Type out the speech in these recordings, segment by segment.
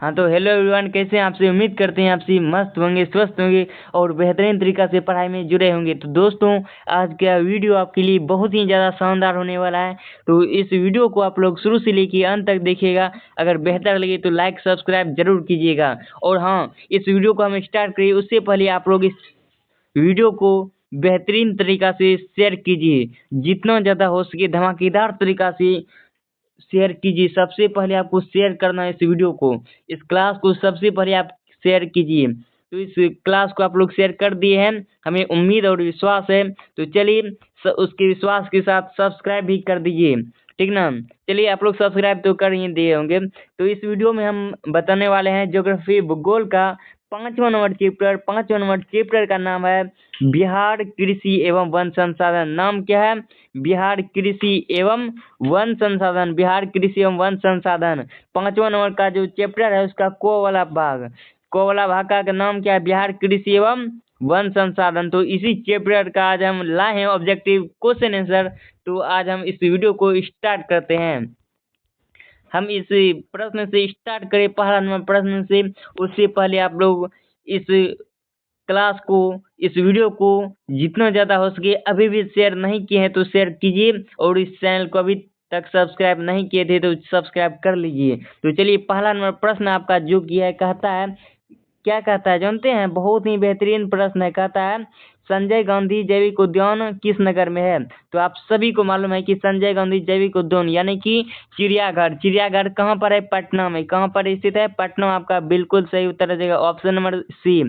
हाँ तो hello everyone, कैसे हैं आपसे। उम्मीद करते हैं आपसे मस्त होंगे, स्वस्थ होंगे और बेहतरीन तरीक़ा से पढ़ाई में जुड़े होंगे। तो दोस्तों, आज का वीडियो आपके लिए बहुत ही ज़्यादा शानदार होने वाला है। तो इस वीडियो को आप लोग शुरू से लेकर अंत तक देखिएगा। अगर बेहतर लगे तो लाइक सब्सक्राइब जरूर कीजिएगा। और हाँ, इस वीडियो को हम स्टार्ट करिए उससे पहले आप लोग इस वीडियो को बेहतरीन तरीक़ा से शेयर कीजिए। जितना ज़्यादा हो सके धमाकेदार तरीक़ा से शेयर कीजिए। सबसे पहले आपको शेयर करना है इस वीडियो को, इस क्लास को सबसे पहले आप शेयर कीजिए। तो इस क्लास को आप लोग शेयर कर दिए हैं, हमें उम्मीद और विश्वास है। तो चलिए उसके विश्वास के साथ सब्सक्राइब भी कर दीजिए, ठीक ना। चलिए आप लोग सब्सक्राइब तो कर ही दिए होंगे। तो इस वीडियो में हम बताने वाले हैं ज्योग्राफी भूगोल का 5वां नंबर चैप्टर। 5वां नंबर चैप्टर का नाम है बिहार कृषि एवं वन संसाधन। नाम क्या है? बिहार कृषि एवं वन संसाधन। बिहार कृषि एवं वन संसाधन 5वां नंबर का जो चैप्टर है उसका को वाला भाग का नाम क्या है? बिहार कृषि एवं वन संसाधन। तो इसी चैप्टर का आज हम लाए हैं ऑब्जेक्टिव क्वेश्चन आंसर। तो आज हम इस वीडियो को स्टार्ट करते हैं। हम इस प्रश्न से स्टार्ट करें, पहला नंबर प्रश्न से। उससे पहले आप लोग इस क्लास को, इस वीडियो को जितना ज़्यादा हो सके अभी भी शेयर नहीं किए हैं तो शेयर कीजिए। और इस चैनल को अभी तक सब्सक्राइब नहीं किए थे तो सब्सक्राइब कर लीजिए। तो चलिए पहला नंबर प्रश्न आपका जो किया है, कहता है, क्या कहता है जानते हैं? बहुत ही बेहतरीन प्रश्न है। कहता है संजय गांधी जैविक उद्यान किस नगर में है? तो आप सभी को मालूम है कि संजय गांधी जैविक उद्यान यानी कि चिड़ियाघर कहाँ पर है? पटना में। कहाँ पर स्थित है? पटना। आपका बिल्कुल सही उत्तर हो जाएगा ऑप्शन नंबर सी।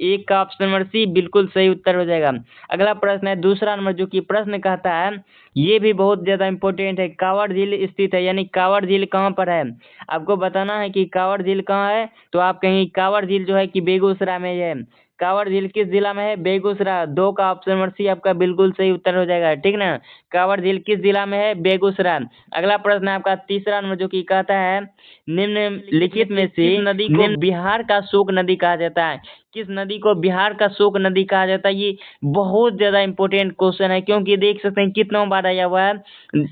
एक का ऑप्शन नंबर सी बिल्कुल सही उत्तर हो जाएगा। अगला प्रश्न है दूसरा नंबर, जो कि प्रश्न कहता है, ये भी बहुत ज़्यादा इंपॉर्टेंट है। कांवड़ झील स्थित है, यानी कांवड़ झील कहाँ पर है? आपको बताना है कि कांवड़ झील कहाँ है। तो आप कहेंगे कांवड़ झील जो है कि बेगूसराय में है। कांवड़ झील किस जिला में है? बेगूसराय। 2 का ऑप्शन नंबर सी आपका बिल्कुल सही उत्तर हो जाएगा, ठीक ना। कांवड़ झील किस जिला में है? बेगूसराय। अगला प्रश्न है आपका तीसरा नंबर, जो कि कहता है निम्नलिखित में से नदी को बिहार का शोक नदी कहा जाता है? किस नदी को बिहार का शोक नदी कहा जाता है? ये बहुत ज़्यादा इंपॉर्टेंट क्वेश्चन है, क्योंकि देख सकते हैं कितना बार आया हुआ है।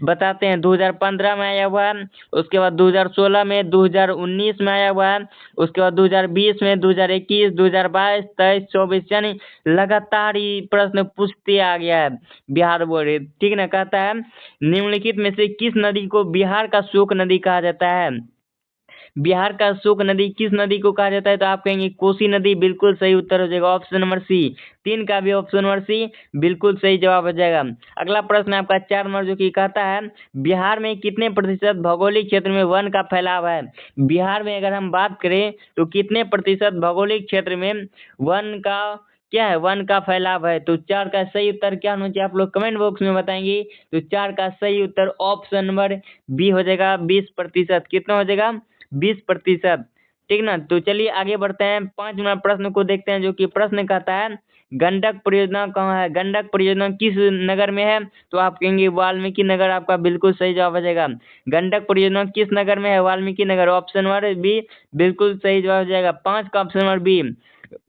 बताते हैं 2015 में आया हुआ है, उसके बाद 2016 में, 2019 में आया हुआ है, उसके बाद 2020 में, 2021, 2022, 23, 24, यानी लगातार ही प्रश्न पूछते आ गया है बिहार बोर्ड, ठीक ना। कहता है निम्नलिखित में से किस नदी को बिहार का शोक नदी कहा जाता है? बिहार का शोक नदी किस नदी को कहा जाता है? तो आप कहेंगे कोसी नदी। बिल्कुल सही उत्तर हो जाएगा ऑप्शन नंबर सी। 3 का भी ऑप्शन नंबर सी बिल्कुल सही जवाब हो जाएगा। अगला प्रश्न आपका 4 नंबर, जो कि कहता है बिहार में कितने प्रतिशत भौगोलिक क्षेत्र में वन का फैलाव है? बिहार में अगर हम बात करें तो कितने प्रतिशत भौगोलिक क्षेत्र में वन का क्या है? वन का फैलाव है। तो 4 का सही उत्तर क्या होना चाहिए? आप लोग कमेंट बॉक्स में बताएंगे। तो 4 का सही उत्तर ऑप्शन नंबर बी हो जाएगा, 20%। कितना हो जाएगा? 20%, ठीक ना। तो चलिए आगे बढ़ते हैं, 5 नंबर प्रश्न को देखते हैं, जो कि प्रश्न कहता है गंडक परियोजना कहाँ है? गंडक परियोजना किस नगर में है? तो आप कहेंगे वाल्मीकि नगर। आपका बिल्कुल सही जवाब हो जाएगा। गंडक परियोजना किस नगर में है? Valmiki Nagar. Option number B बिल्कुल सही जवाब हो जाएगा। 5 का ऑप्शन नंबर बी,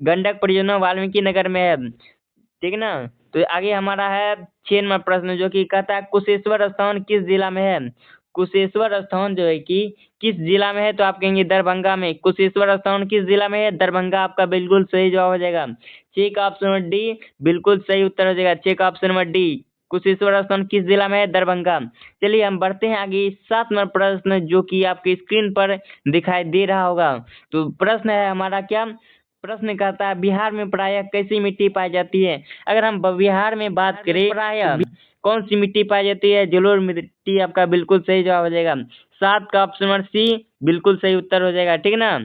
गंडक परियोजना वाल्मीकि नगर में है, ठीक ना। तो आगे हमारा है 6 नंबर प्रश्न, जो कि कहता है कुशेश्वर स्थान किस जिला में है? कुशेश्वर स्थान जो है कि किस जिला में है? तो आप कहेंगे दरभंगा में। कुशेश्वर स्थान किस जिला में है? दरभंगा। आपका बिल्कुल सही जवाब हो जाएगा। 6 का ऑप्शन नंबर डी बिल्कुल सही उत्तर हो जाएगा। 6 का ऑप्शन नंबर डी, कुशेश्वर स्थान किस जिला में है? दरभंगा। चलिए हम बढ़ते हैं आगे, 7 नंबर प्रश्न, जो कि आपकी स्क्रीन पर दिखाई दे रहा होगा। तो प्रश्न है हमारा क्या? प्रश्न कहता है बिहार में प्रायः कैसी मिट्टी पाई जाती है? अगर हम बिहार में बात करें प्रायः कौन सी मिट्टी पाई जाती है? जलोढ़ मिट्टी। आपका बिल्कुल सही जवाब हो जाएगा। 7 का ऑप्शन नंबर सी बिल्कुल सही उत्तर हो जाएगा, ठीक ना।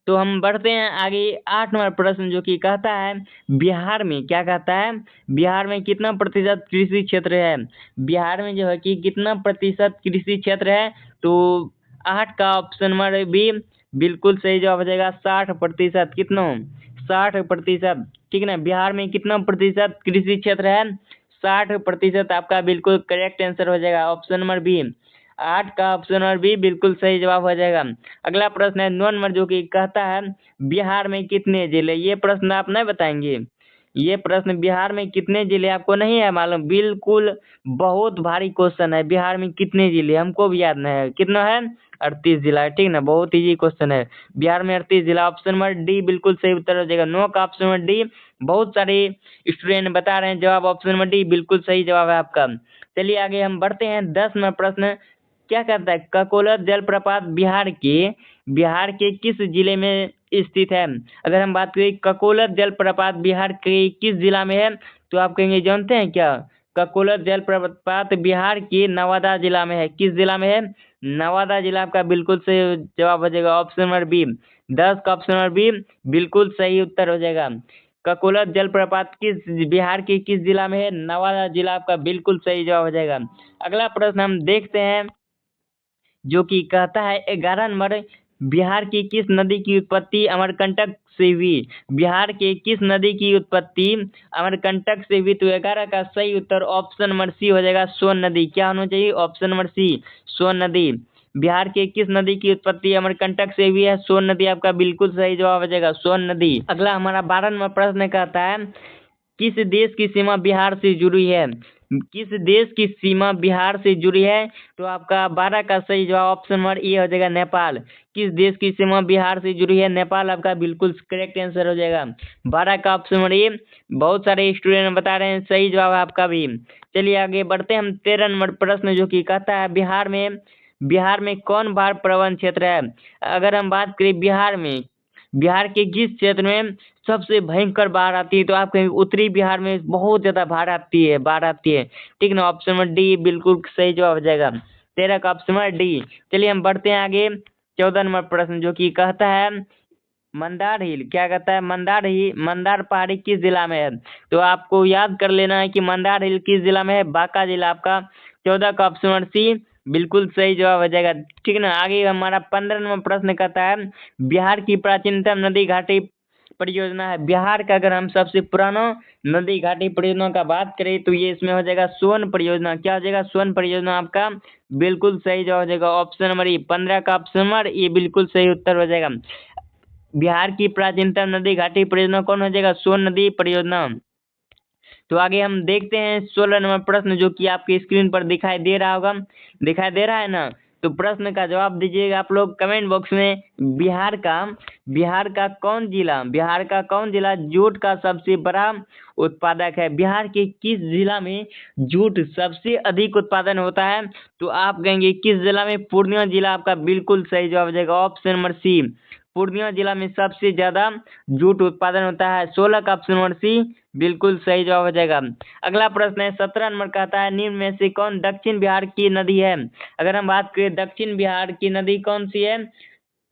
तो हम बढ़ते हैं आगे, 8 नंबर प्रश्न, जो कि कहता है बिहार में, क्या कहता है? बिहार में कितना प्रतिशत कृषि क्षेत्र है? बिहार में जो है कि कितना प्रतिशत कृषि क्षेत्र है? तो 8 का ऑप्शन नंबर बी बिल्कुल सही जवाब हो जाएगा, 60%। कितना? 60%, ठीक ना। बिहार में कितना प्रतिशत कृषि क्षेत्र है? 60%। आपका बिल्कुल करेक्ट आंसर हो जाएगा ऑप्शन नंबर बी। 8 का ऑप्शन नंबर बी बिल्कुल सही जवाब हो जाएगा। अगला प्रश्न है 9 नंबर, जो कि कहता है बिहार में कितने जिले? ये प्रश्न आप नहीं बताएंगे? ये प्रश्न बिहार में कितने जिले आपको नहीं है मालूम? बिल्कुल बहुत भारी क्वेश्चन है। बिहार में कितने जिले हमको भी याद नहीं है। कितना है? 38 जिला है, ठीक ना। बहुत इजी क्वेश्चन है। बिहार में 38 जिला, ऑप्शन नंबर डी बिल्कुल सही उत्तर हो जाएगा। नो का ऑप्शन नंबर डी। बहुत सारे स्टूडेंट बता रहे हैं जवाब ऑप्शन नंबर डी बिल्कुल सही जवाब है आपका। चलिए आगे हम बढ़ते हैं। 10 नंबर प्रश्न क्या कहता है, ककोलत जलप्रपात बिहार के किस जिले में स्थित है। अगर हम बात करें ककोलत जलप्रपात बिहार के किस जिला में है, तो आप कहेंगे जानते हैं क्या, ककोलत जलप्रपात बिहार के नवादा जिला में है। किस जिला में है, नवादा जिला। आपका बिल्कुल सही जवाब हो जाएगा ऑप्शन नंबर बी। 10 का ऑप्शन नंबर बी बिल्कुल सही उत्तर हो जाएगा। ककोलत जलप्रपात किस बिहार के किस जिला में है, नवादा जिला। आपका बिल्कुल सही जवाब हो जाएगा। अगला प्रश्न हम देखते हैं जो कि कहता है 11 नंबर, बिहार की किस नदी की उत्पत्ति अमरकंटक से हुई। बिहार के किस नदी की उत्पत्ति अमरकंटक से हुई। तो 11 का सही उत्तर ऑप्शन नंबर सी हो जाएगा, सोन नदी। क्या होना चाहिए, ऑप्शन नंबर सी, सोन नदी। बिहार के किस नदी की उत्पत्ति अमरकंटक से हुई है, सोन नदी। आपका बिल्कुल सही जवाब हो जाएगा, सोन नदी। अगला हमारा 12 नंबर प्रश्न कहता है किस देश की सीमा बिहार से जुड़ी है। किस देश की सीमा बिहार से जुड़ी है, तो आपका 12 का सही जवाब ऑप्शन नंबर ए हो जाएगा, नेपाल। किस देश की सीमा बिहार से जुड़ी है, नेपाल। आपका बिल्कुल करेक्ट आंसर हो जाएगा 12 का ऑप्शन नंबर ए। बहुत सारे स्टूडेंट बता रहे हैं सही जवाब है आपका भी। चलिए आगे बढ़ते हैं हम 13 नंबर प्रश्न जो कि कहता है बिहार में कौन बाढ़ प्रवण क्षेत्र है। अगर हम बात करें बिहार के किस क्षेत्र में सबसे भयंकर बाढ़ आती है, तो आप कहेंगे उत्तरी बिहार में बहुत ज्यादा बाढ़ आती है, ठीक ना। ऑप्शन नंबर डी बिल्कुल सही जवाब हो जाएगा, 13 का ऑप्शन नंबर डी। चलिए हम बढ़ते हैं आगे 14 नंबर प्रश्न जो कि कहता है मंदार हिल, क्या कहता है, मंदार पहाड़ी किस जिला में है। तो आपको याद कर लेना है कि मंदार हिल किस जिला में है, बांका जिला। आपका 14 का ऑप्शन नंबर सी बिल्कुल सही जवाब हो जाएगा, ठीक ना। आगे हमारा 15 नंबर प्रश्न कहता है बिहार की प्राचीनतम नदी घाटी परियोजना है। बिहार का अगर हम सबसे पुराना नदी घाटी परियोजना का बात करें, तो ये इसमें हो जाएगा सोन परियोजना। क्या हो जाएगा, सोन परियोजना। आपका बिल्कुल सही जवाब हो जाएगा ऑप्शन नंबर ई, 15 का ऑप्शन नंबर ये बिल्कुल सही उत्तर हो जाएगा। बिहार की प्राचीनतम नदी घाटी परियोजना कौन हो जाएगा, सोन नदी परियोजना। तो आगे हम देखते हैं 16 नंबर प्रश्न जो कि आपकी स्क्रीन पर दिखाई दे रहा होगा, दिखाई दे रहा है ना। तो प्रश्न का जवाब दीजिएगा आप लोग कमेंट बॉक्स में। बिहार का कौन जिला जूट का सबसे बड़ा उत्पादक है। बिहार के किस जिला में जूट सबसे अधिक उत्पादन होता है, तो आप कहेंगे किस जिला में, पूर्णिया जिला। आपका बिल्कुल सही जवाब हो जाएगा ऑप्शन नंबर सी, पूर्णिया जिला में सबसे ज्यादा जूट उत्पादन होता है। 16 का ऑप्शन नंबर सी बिल्कुल सही जवाब हो जाएगा। अगला प्रश्न है 17 नंबर कहता है निम्न में से कौन दक्षिण बिहार की नदी है। अगर हम बात करें दक्षिण बिहार की नदी कौन सी है,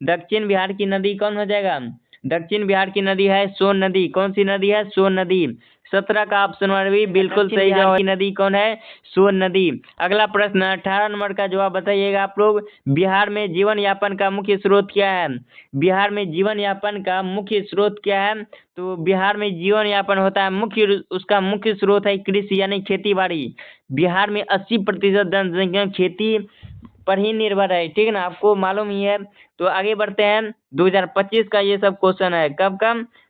दक्षिण बिहार की नदी कौन हो जाएगा, दक्षिण बिहार की नदी है सोन नदी। कौन सी नदी है, सोन नदी। 17 का ऑप्शन नंबर भी बिल्कुल सही जवाब की नदी कौन है, सोन नदी। अगला प्रश्न 18 नंबर का जवाब बताइएगा आप लोग। बिहार में जीवन यापन का मुख्य स्रोत क्या है। बिहार में जीवन यापन का मुख्य स्रोत क्या है, तो बिहार में जीवन यापन होता है उसका मुख्य स्रोत है कृषि यानी खेती बाड़ी। बिहार में 80% जनसंख्या खेती पर ही निर्भर है, ठीक है ना, आपको मालूम ही है। तो आगे बढ़ते हैं 2025 का ये सब क्वेश्चन है, कब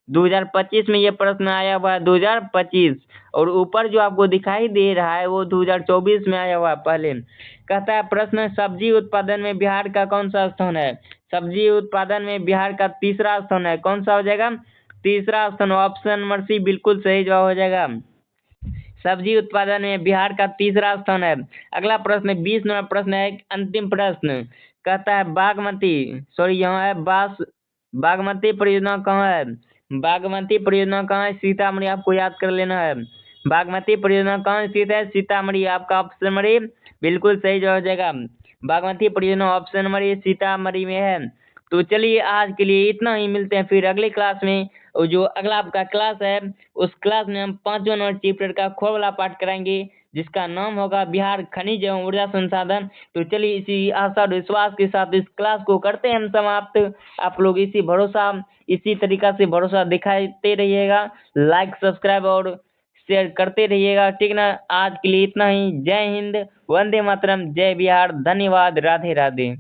2025 में ये प्रश्न आया हुआ है 2025, और ऊपर जो आपको दिखाई दे रहा है वो 2024 में आया हुआ है पहले। कहता है प्रश्न सब्जी उत्पादन में बिहार का कौन सा स्थान है। सब्जी उत्पादन में बिहार का तीसरा स्थान है, कौन सा हो जाएगा, तीसरा स्थान। ऑप्शन नंबर सी बिल्कुल सही जवाब हो जाएगा, सब्जी उत्पादन में बिहार का तीसरा स्थान है। अगला प्रश्न 20 नंबर प्रश्न है, अंतिम प्रश्न कहता है यहाँ है बागमती परियोजना कहाँ है। बागमती परियोजना कहाँ है, सीतामढ़ी। आपको याद कर लेना है बागमती परियोजना कहाँ स्थित है, सीतामढ़ी। आपका ऑप्शन नंबर ए बिल्कुल सही जवाब हो जाएगा, बागमती परियोजना ऑप्शन नंबर ए सीतामढ़ी में है। तो चलिए आज के लिए इतना ही, मिलते हैं फिर अगले क्लास में। और जो अगला आपका क्लास है उस क्लास में हम 5वां नंबर चैप्टर का ख वाला पाठ कराएंगे जिसका नाम होगा बिहार खनिज एवं ऊर्जा संसाधन। तो चलिए इसी आशा और विश्वास के साथ इस क्लास को करते हैं हम समाप्त। आप लोग इसी तरीका से भरोसा दिखाते रहिएगा, लाइक सब्सक्राइब और शेयर करते रहिएगा, ठीक ना। आज के लिए इतना ही। जय हिंद, वंदे मातरम, जय बिहार, धन्यवाद, राधे राधे।